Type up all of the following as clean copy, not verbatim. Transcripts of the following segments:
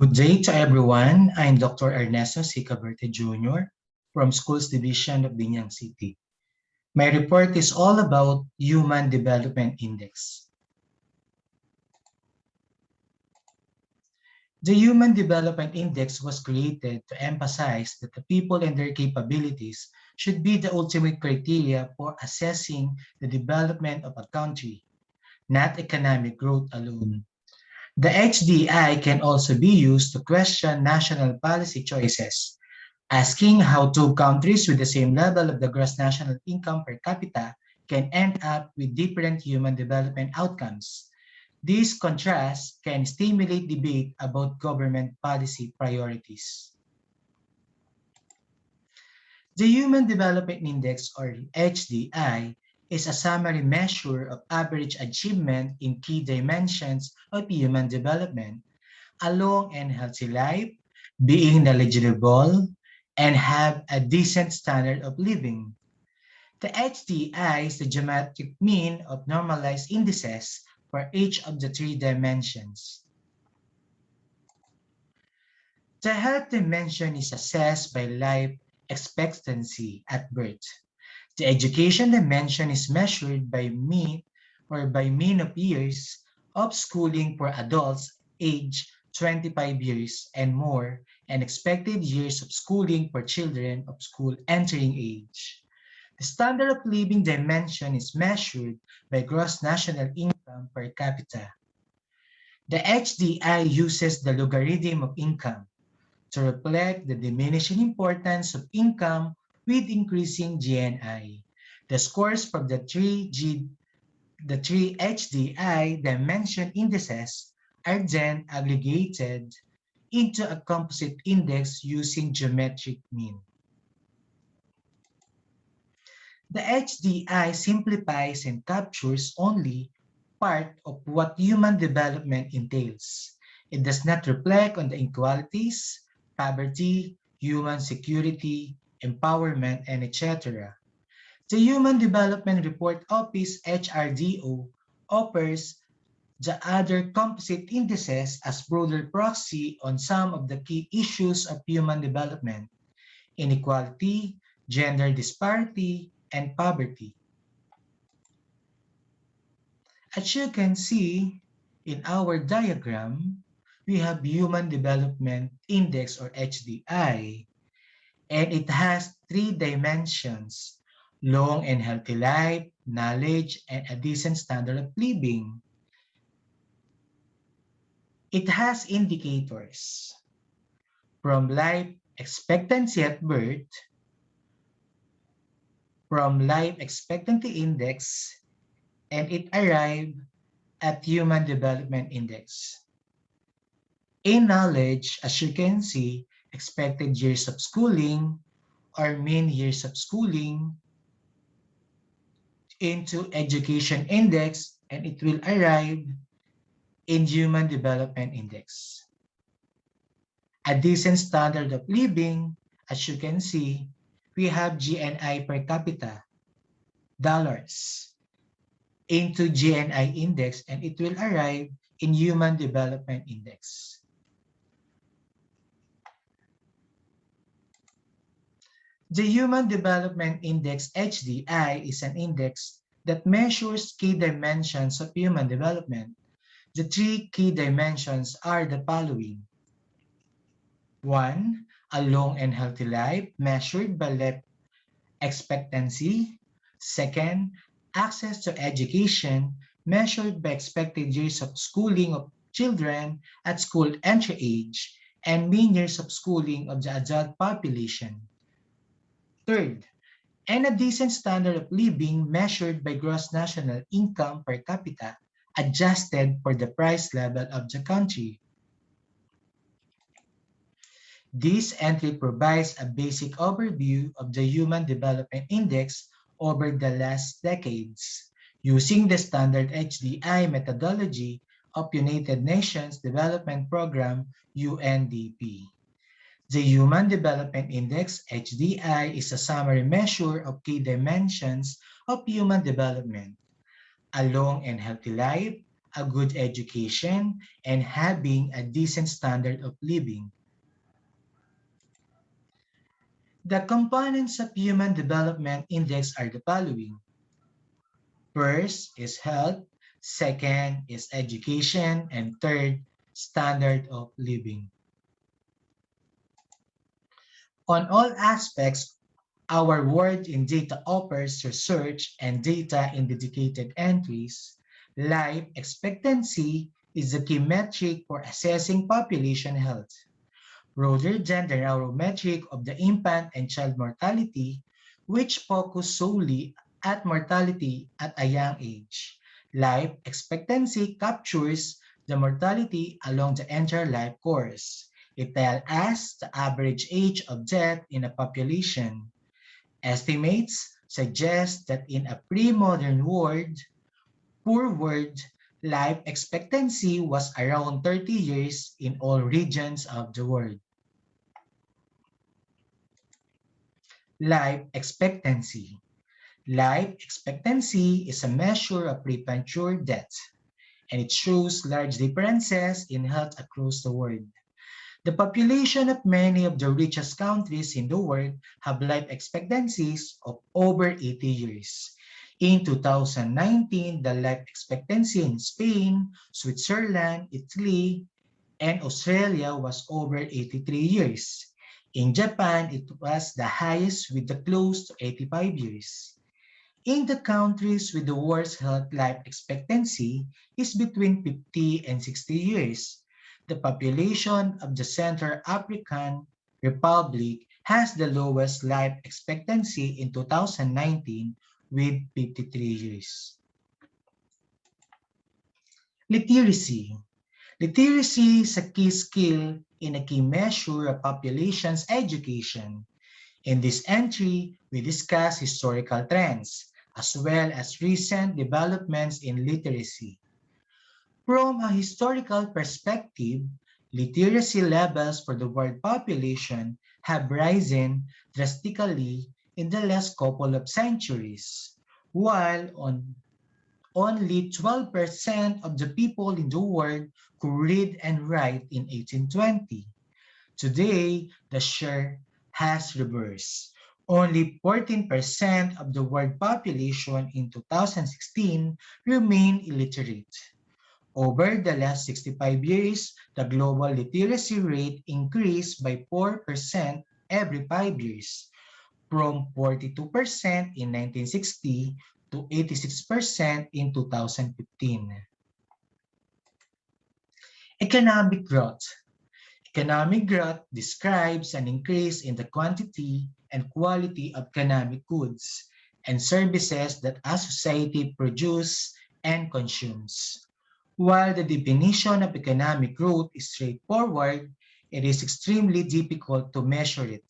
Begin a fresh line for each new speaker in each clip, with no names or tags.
Good day to everyone. I'm Dr. Ernesto C. Caberte Jr. from Schools Division of Binyang City. My report is all about Human Development Index. The Human Development Index was created to emphasize that the people and their capabilities should be the ultimate criteria for assessing the development of a country, not economic growth alone. The HDI can also be used to question national policy choices, asking how two countries with the same level of the gross national income per capita can end up with different human development outcomes. These contrasts can stimulate debate about government policy priorities. The Human Development Index, or HDI, is a summary measure of average achievement in key dimensions of human development: a long and healthy life, being knowledgeable, and have a decent standard of living. The HDI is the geometric mean of normalized indices for each of the three dimensions. The health dimension is assessed by life expectancy at birth. The education dimension is measured by mean of years of schooling for adults aged 25 years and more, and expected years of schooling for children of school entering age. The standard of living dimension is measured by gross national income per capita. The HDI uses the logarithm of income to reflect the diminishing importance of income with increasing GNI. The scores from the three HDI dimension indices are then aggregated into a composite index using geometric mean. The HDI simplifies and captures only part of what human development entails. It does not reflect on the inequalities, poverty, human security, empowerment, and etc. The Human Development Report Office HRDO offers the other composite indices as broader proxy on some of the key issues of human development: inequality, gender disparity, and poverty. As you can see in our diagram, we have Human Development Index, or HDI, and it has three dimensions: long and healthy life, knowledge, and a decent standard of living. It has indicators from life expectancy at birth, from life expectancy index, and it arrived at Human Development Index. In knowledge, as you can see, expected years of schooling or mean years of schooling into education index, and it will arrive in Human Development Index. A decent standard of living, as you can see, we have GNI per capita, dollars, into GNI index, and it will arrive in Human Development Index. The Human Development Index, HDI, is an index that measures key dimensions of human development. The three key dimensions are the following. 1. A long and healthy life measured by life expectancy. 2. Access to education measured by expected years of schooling of children at school entry age and mean years of schooling of the adult population. 3. And a decent standard of living measured by gross national income per capita adjusted for the price level of the country. This entry provides a basic overview of the Human Development Index over the last decades, using the standard HDI methodology of United Nations Development Program, UNDP. The Human Development Index, HDI, is a summary measure of key dimensions of human development: a long and healthy life, a good education, and having a decent standard of living. The components of Human Development Index are the following. First is health, second is education, and third, standard of living. On all aspects, our word in data offers research and data in dedicated entries. Life expectancy is the key metric for assessing population health. Rather than the narrow metric of the infant and child mortality, which focus solely at mortality at a young age. Life expectancy captures the mortality along the entire life course. It tells us the average age of death in a population. Estimates suggest that in a pre-modern world, poor world, life expectancy was around 30 years in all regions of the world. Life expectancy. Life expectancy is a measure of premature death, and it shows large differences in health across the world. The population of many of the richest countries in the world have life expectancies of over 80 years. In 2019, the life expectancy in Spain, Switzerland, Italy, and Australia was over 83 years. In Japan, it was the highest with the close to 85 years. In the countries with the worst health life expectancy is between 50 and 60 years. The population of the Central African Republic has the lowest life expectancy in 2019 with 53 years. Literacy. Literacy is a key skill in a key measure of population's education. In this entry, we discuss historical trends, as well as recent developments in literacy. From a historical perspective, literacy levels for the world population have risen drastically in the last couple of centuries, while only 12% of the people in the world could read and write in 1820. Today, the share has reversed. Only 14% of the world population in 2016 remain illiterate. Over the last 65 years, the global literacy rate increased by 4% every 5 years, from 42% in 1960 to 86% in 2015. Economic growth. Economic growth describes an increase in the quantity and quality of economic goods and services that a society produces and consumes. While the definition of economic growth is straightforward, it is extremely difficult to measure it.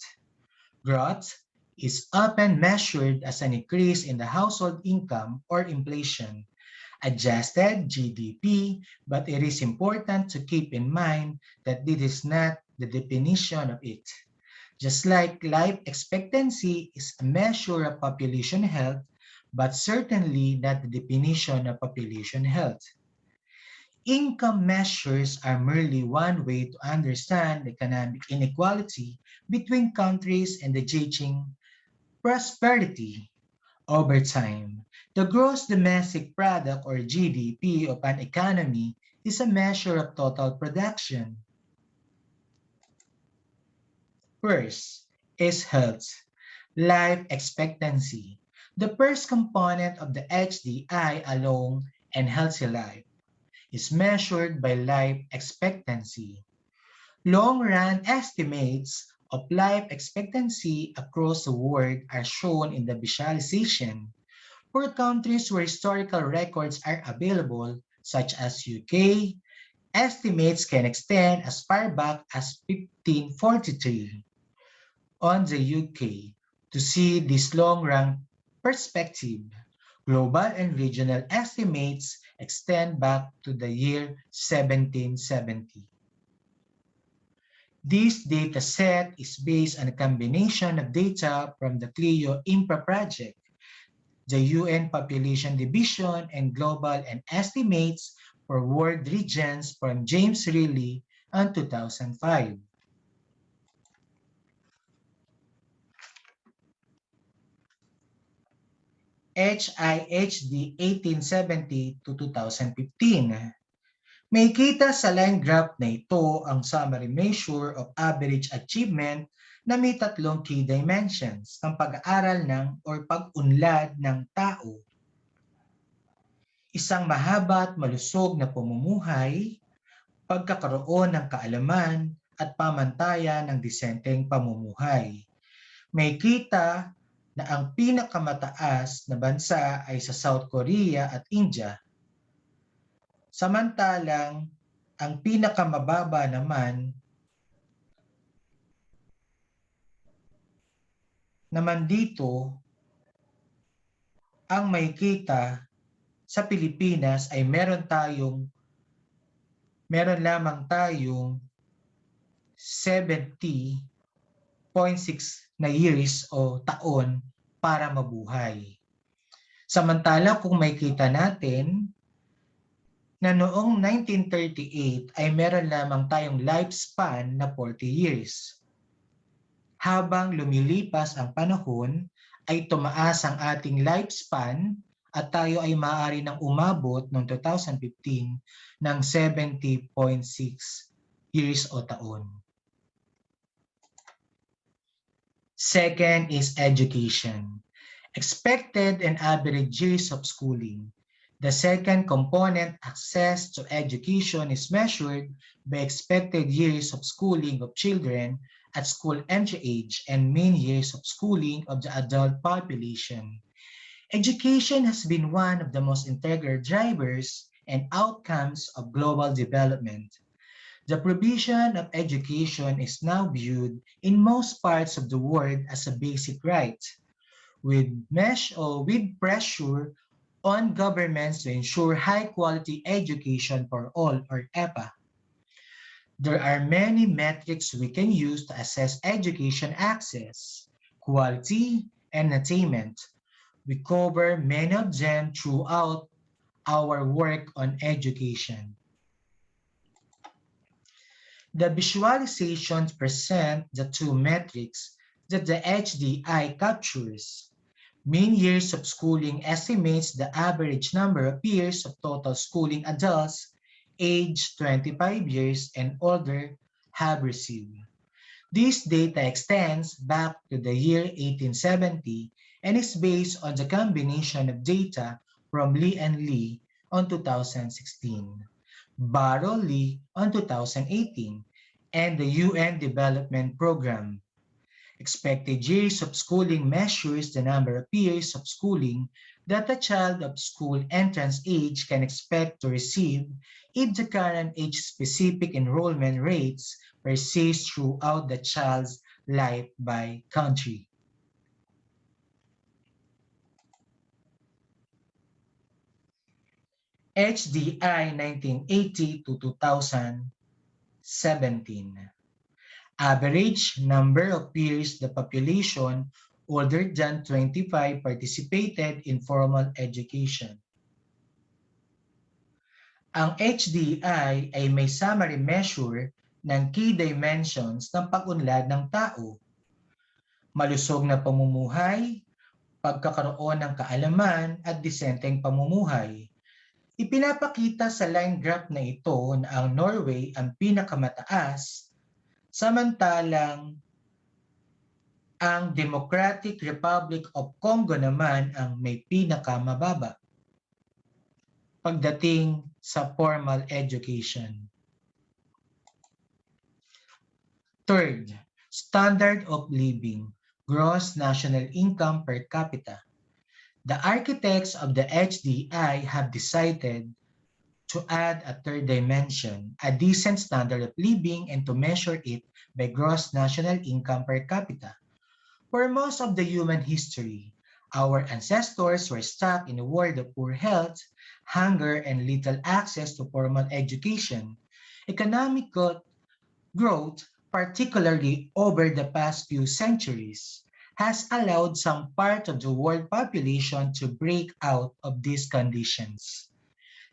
Growth is often measured as an increase in the household income or inflation, adjusted GDP, but it is important to keep in mind that this is not the definition of it. Just like life expectancy is a measure of population health, but certainly not the definition of population health. Income measures are merely one way to understand economic inequality between countries and the gauging prosperity over time. The gross domestic product or GDP of an economy is a measure of total production. First is health, life expectancy. The first component of the HDI alone and healthy life is measured by life expectancy. Long-run estimates of life expectancy across the world are shown in the visualization. For countries where historical records are available, such as UK, estimates can extend as far back as 1543. On the UK, to see this long-run perspective, global and regional estimates extend back to the year 1770. This data set is based on a combination of data from the CLIO INFRA project, the UN Population Division, and global and estimates for World Regions from James Riley in 2005. HIHD 1870 to 2015. May kita sa line graph na ito ang summary measure of average achievement na may tatlong key dimensions ng pag-aaral ng or pag-unlad ng tao. Isang mahaba at malusog na pamumuhay, pagkakaroon ng kaalaman at pamantayan ng disenteng pamumuhay. May kita na ang pinakamataas na bansa ay sa South Korea at India. Samantalang ang pinakamababa naman dito ang may kita sa Pilipinas ay meron lamang tayong 70.6 na years o taon para mabuhay. Samantala kung may kita natin na noong 1938 ay meron lamang tayong lifespan na 40 years. Habang lumilipas ang panahon ay tumaas ang ating lifespan at tayo ay maaari nang umabot noong 2015 ng 70.6 years o taon. Second is education. Expected and average years of schooling. The second component, access to education, is measured by expected years of schooling of children at school entry age and mean years of schooling of the adult population. Education has been one of the most integral drivers and outcomes of global development. The provision of education is now viewed in most parts of the world as a basic right, with pressure on governments to ensure high-quality education for all, or EPA. There are many metrics we can use to assess education access, quality, and attainment. We cover many of them throughout our work on education. The visualizations present the two metrics that the HDI captures. Mean years of schooling estimates the average number of years of total schooling adults aged 25 years and older have received. This data extends back to the year 1870 and is based on the combination of data from Lee and Lee on 2016, Barrow Lee on 2018, and the UN Development Program. Expected years of schooling measures the number of years of schooling that a child of school entrance age can expect to receive if the current age-specific enrollment rates persist throughout the child's life by country. HDI 1980 to 2017. Average number of years the population older than 25 participated in formal education. Ang HDI ay may summary measure ng key dimensions ng pag-unlad ng tao. Malusog na pamumuhay, pagkakaroon ng kaalaman at disenteng pamumuhay. Ipinapakita sa line graph na ito na ang Norway ang pinakamataas, samantalang ang Democratic Republic of Congo naman ang may pinakamababa pagdating sa formal education. Third, standard of living, gross national income per capita. The architects of the HDI have decided to add a third dimension, a decent standard of living, and to measure it by gross national income per capita. For most of the human history, our ancestors were stuck in a world of poor health, hunger, and little access to formal education. Economic growth, particularly over the past few centuries, has allowed some part of the world population to break out of these conditions.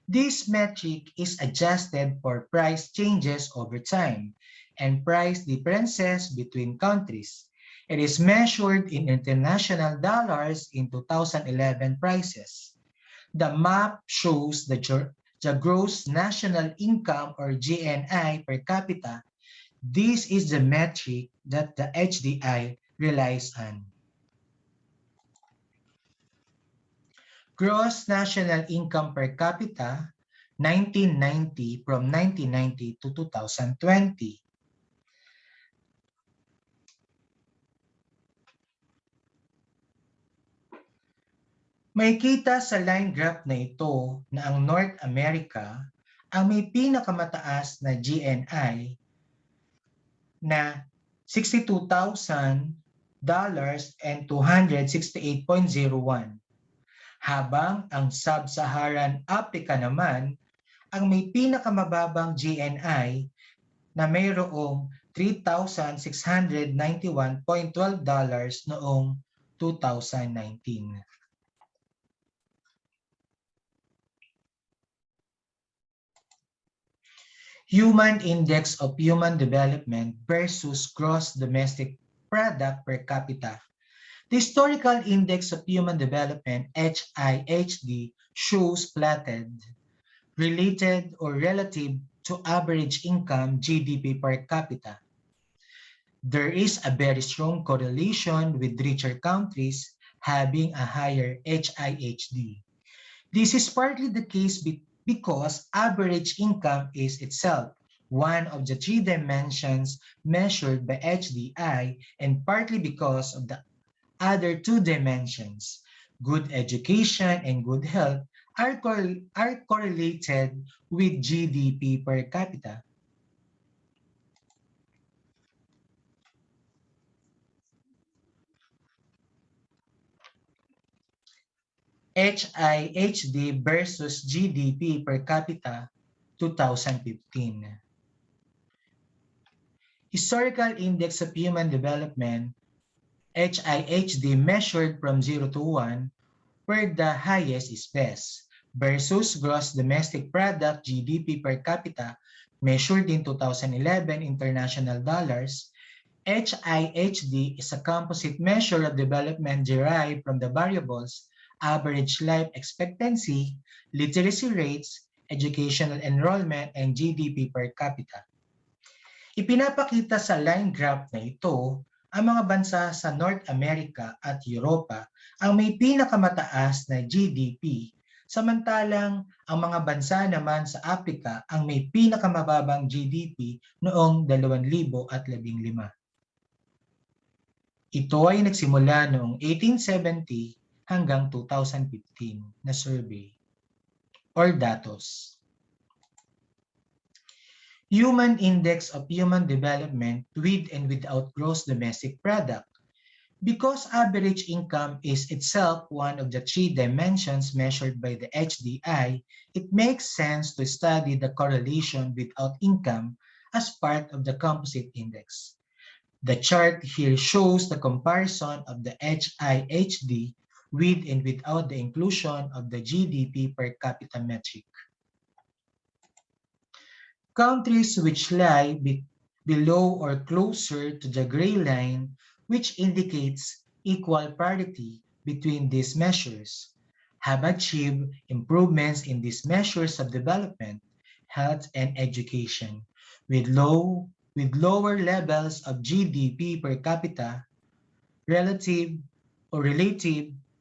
This metric is adjusted for price changes over time and price differences between countries. It is measured in international dollars in 2011 prices. The map shows the gross national income or GNI per capita. This is the metric that the HDI relies on. Gross national income per capita, 1990 from 1990 to 2020. Makikita sa line graph na ito na ang North America ang may pinakamataas na GNI na $62,000 and 268.01, habang ang Sub-Saharan Africa naman ang may pinakamababang GNI na mayroong $3,691.12 noong 2019. Human Index of Human Development versus Gross Domestic Product per capita. The Historical Index of Human Development, HIHD, shows plotted, related or relative to average income GDP per capita. There is a very strong correlation with richer countries having a higher HIHD. This is partly the case because average income is itself one of the three dimensions measured by HDI, and partly because of the other two dimensions, good education and good health, are correlated with GDP per capita. HIHD versus GDP per capita 2015. Historical Index of Human Development, HIHD, measured from 0 to 1, where the highest is best, versus Gross Domestic Product, GDP per capita, measured in 2011 international dollars. HIHD is a composite measure of development derived from the variables average life expectancy, literacy rates, educational enrollment, and GDP per capita. Ipinapakita sa line graph na ito ang mga bansa sa North America at Europa ang may pinakamataas na GDP, samantalang ang mga bansa naman sa Africa ang may pinakamababang GDP noong 2015. Ito ay nagsimula noong 1870 hanggang 2015 na survey or datos. Human Index of Human Development with and without gross domestic product. Because average income is itself one of the three dimensions measured by the HDI, it makes sense to study the correlation without income as part of the composite index. The chart here shows the comparison of the HIHD with and without the inclusion of the GDP per capita metric. Countries which lie below or closer to the gray line, which indicates equal parity between these measures, have achieved improvements in these measures of development, health, and education, with lower levels of GDP per capita relative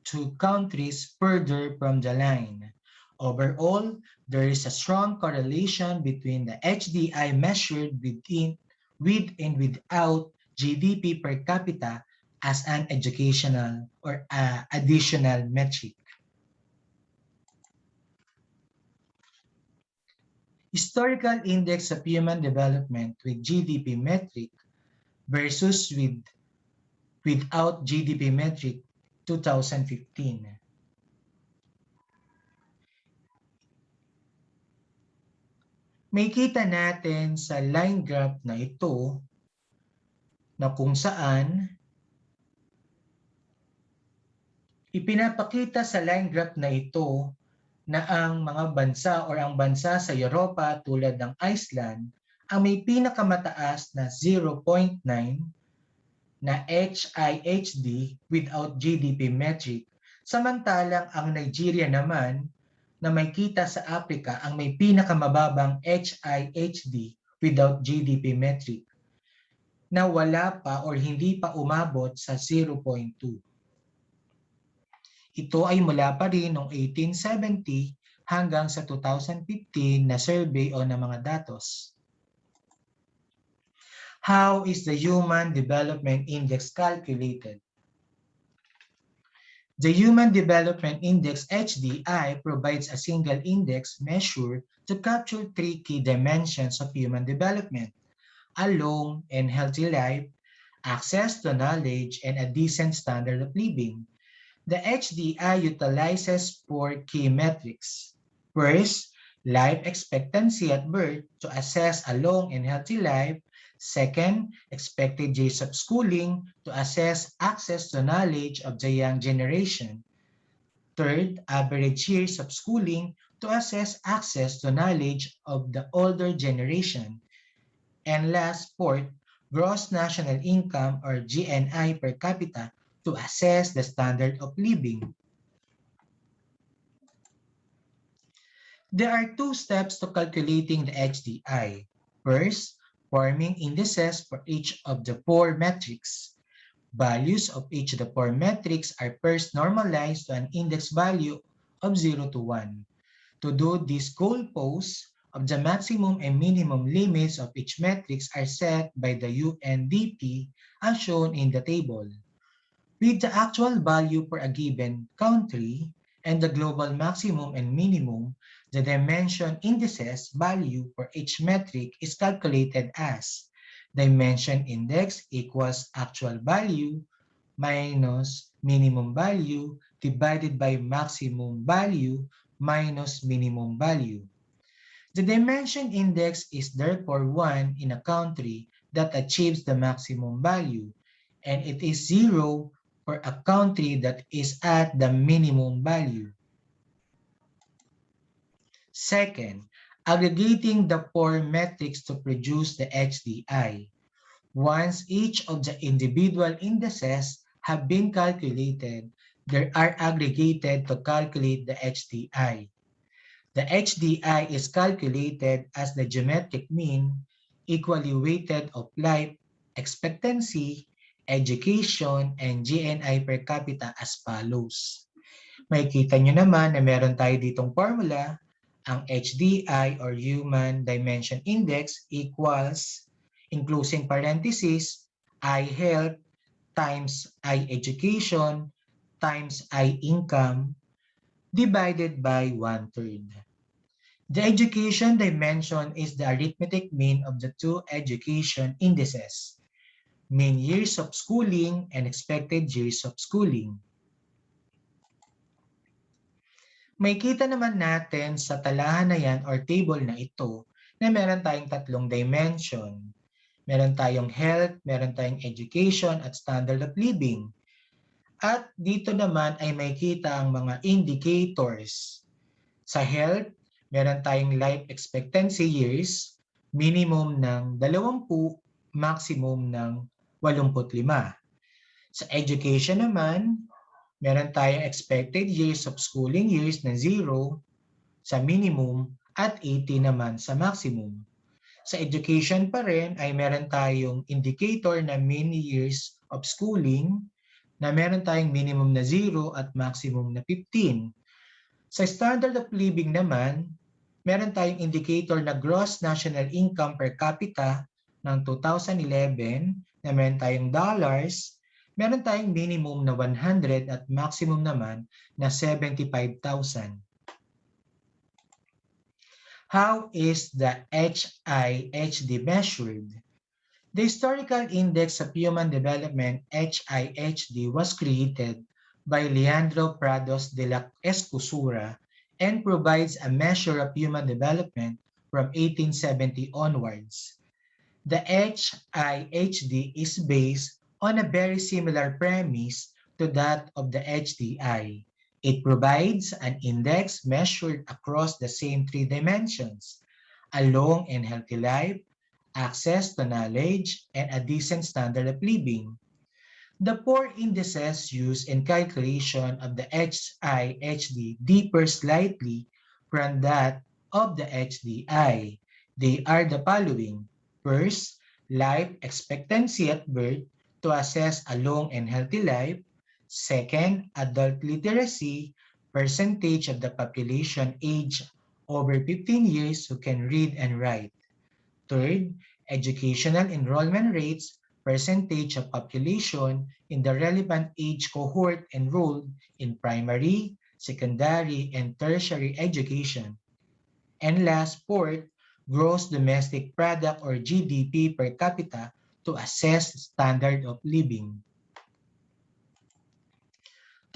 to countries further from the line. Overall, there is a strong correlation between the HDI measured with and without GDP per capita as an educational or additional metric. Historical Index of Human Development with GDP metric versus without GDP metric 2015. May kita natin sa line graph na ito na kung saan ipinapakita sa line graph na ito na ang mga bansa o ang bansa sa Europa tulad ng Iceland ang may pinakamataas na 0.9 na HIHD without GDP metric, samantalang ang Nigeria naman na may kita sa Africa ang may pinakamababang HIHD without GDP metric na wala pa or hindi pa umabot sa 0.2. Ito ay mula pa rin noong 1870 hanggang sa 2015 na survey o na mga datos. How is the Human Development Index calculated? The Human Development Index HDI provides a single index measure to capture three key dimensions of human development: a long and healthy life, access to knowledge, and a decent standard of living. The HDI utilizes four key metrics. First, life expectancy at birth to assess a long and healthy life. Second, expected years of schooling to assess access to knowledge of the young generation. Third, average years of schooling to assess access to knowledge of the older generation. And last, fourth, gross national income or GNI per capita to assess the standard of living. There are two steps to calculating the HDI. First, forming indices for each of the four metrics. Values of each of the four metrics are first normalized to an index value of 0 to 1. To do this, goalposts of the maximum and minimum limits of each metrics are set by the UNDP as shown in the table, with the actual value for a given country and the global maximum and minimum. The dimension indices value for each metric is calculated as dimension index equals actual value minus minimum value divided by maximum value minus minimum value. The dimension index is therefore 1 in a country that achieves the maximum value, and it is 0 for a country that is at the minimum value. Second, aggregating the four metrics to produce the HDI. Once each of the individual indices have been calculated, they are aggregated to calculate the HDI. The HDI is calculated as the geometric mean equally weighted of life expectancy, education, and GNI per capita as follows. Makikita nyo naman na meron tayo ditong formula. Ang HDI or Human Dimension Index equals, including parentheses, I health times I education times I income divided by 1/3. The education dimension is the arithmetic mean of the two education indices, mean years of schooling and expected years of schooling. Makikita naman natin sa talahan na yan or table na ito na meron tayong tatlong dimension. Meron tayong health, meron tayong education at standard of living. At dito naman ay makikita ang mga indicators. Sa health, meron tayong life expectancy years, minimum ng 20, maximum ng 85. Sa education naman, meron tayong expected years of schooling years na 0 sa minimum at 80 naman sa maximum. Sa education pa rin ay meron tayong indicator na mean years of schooling na meron tayong minimum na 0 at maximum na 15. Sa standard of living naman, meron tayong indicator na gross national income per capita ng 2011 na meron tayong dollars, meron tayong minimum na 100 at maximum naman na 75,000. How is the HIHD measured? The Historical Index of Human Development, HIHD, was created by Leandro Prados de la Escusura and provides a measure of human development from 1870 onwards. The HIHD is based on a very similar premise to that of the HDI. It provides an index measured across the same three dimensions: a long and healthy life, access to knowledge, and a decent standard of living. The four indices used in calculation of the HI-HD differ slightly from that of the HDI. They are the following. First, life expectancy at birth to assess a long and healthy life. Second, adult literacy, percentage of the population aged over 15 years who can read and write. Third, educational enrollment rates, percentage of population in the relevant age cohort enrolled in primary, secondary, and tertiary education. And last, fourth, gross domestic product or GDP per capita to assess standard of living.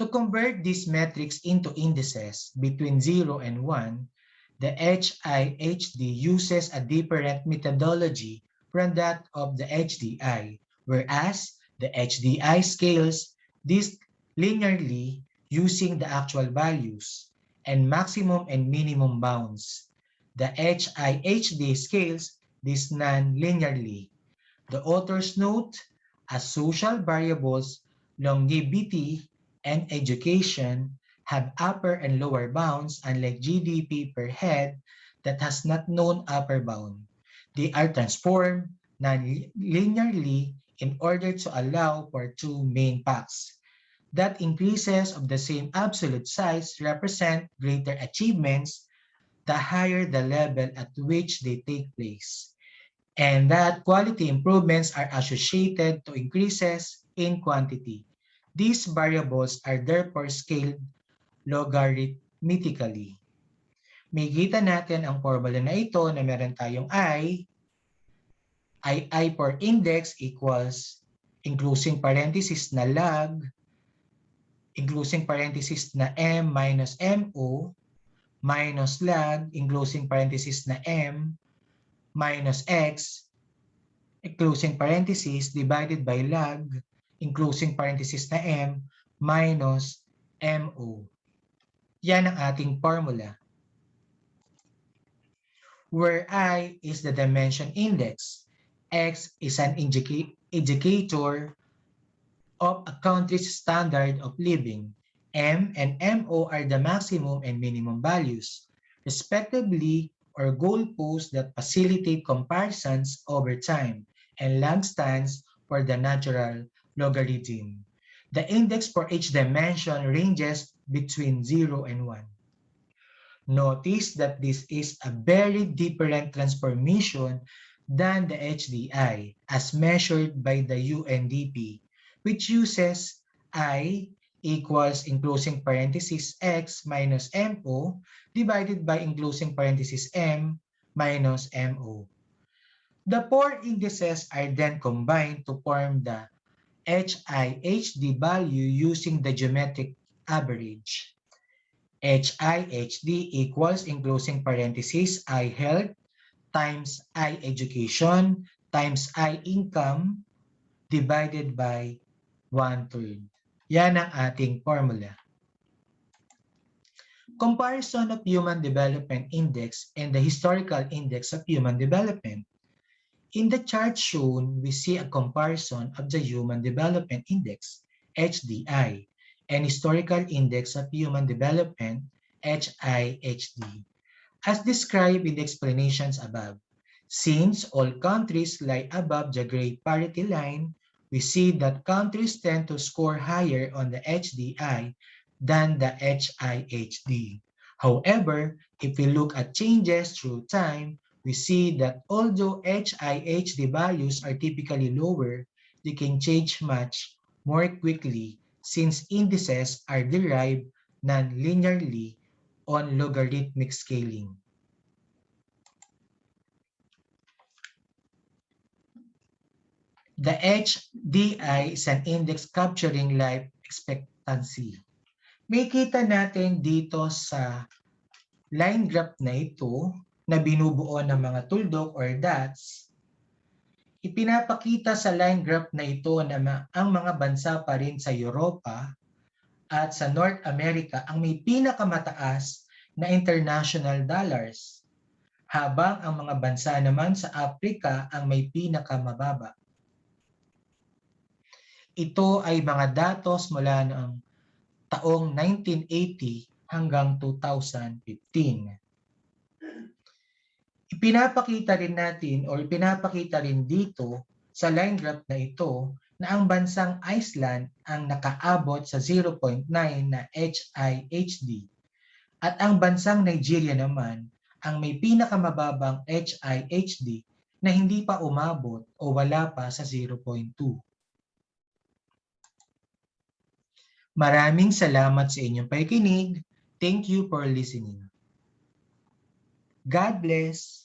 To convert these metrics into indices between 0 and 1, the HI-HD uses a different methodology from that of the HDI, whereas the HDI scales this linearly using the actual values and maximum and minimum bounds. The HI-HD scales this non-linearly. The authors note as social variables, longevity and education have upper and lower bounds, unlike GDP per head that has not known upper bound. They are transformed non-linearly in order to allow for two main facts. That increases of the same absolute size represent greater achievements the higher the level at which they take place, and that quality improvements are associated to increases in quantity. These variables are therefore scaled logarithmically. Makikita natin ang formula na ito na meron tayong I for index equals including parenthesis na log, including parenthesis na m minus mo, minus log, including parenthesis na m, minus x, closing parenthesis divided by log, closing parenthesis na m, minus mo. Yan ang ating formula. Where I is the dimension index, x is an indicator of a country's standard of living, m and mo are the maximum and minimum values, respectively, or goalposts that facilitate comparisons over time, and log stands for the natural logarithm. The index for each dimension ranges between 0 and 1. Notice that this is a very different transformation than the HDI as measured by the UNDP, which uses I equals closing parenthesis x minus mo divided by closing parenthesis m minus mo. The four indices are then combined to form the HI-HD value using the geometric average. HI-HD equals closing parenthesis I health times I education times I income divided by 1/3. Yan ang ating formula. Comparison of Human Development Index and the Historical Index of Human Development. In the chart shown, we see a comparison of the Human Development Index, HDI, and Historical Index of Human Development, HI-HD, as described in the explanations above. Since all countries lie above the great parity line, we see that countries tend to score higher on the HDI than the HI-HD. However, if we look at changes through time, we see that although HI-HD values are typically lower, they can change much more quickly since indices are derived non-linearly on logarithmic scaling. The HDI is an index capturing life expectancy. Makita natin dito sa line graph na ito na binubuo ng mga tuldok or dots, ipinapakita sa line graph na ito na ang mga bansa pa rin sa Europa At sa North America, ang may pinakamataas na international dollars, habang ang mga bansa naman sa Africa ang may pinakamababa. Ito ay mga datos mula noong taong 1980 hanggang 2015. Ipinapakita rin dito sa line graph na ito na ang bansang Iceland ang nakaabot sa 0.9 na HIHD at ang bansang Nigeria naman ang may pinakamababang HIHD na hindi pa umabot o wala pa sa 0.2. Maraming salamat sa inyong pakikinig. Thank you for listening. God bless.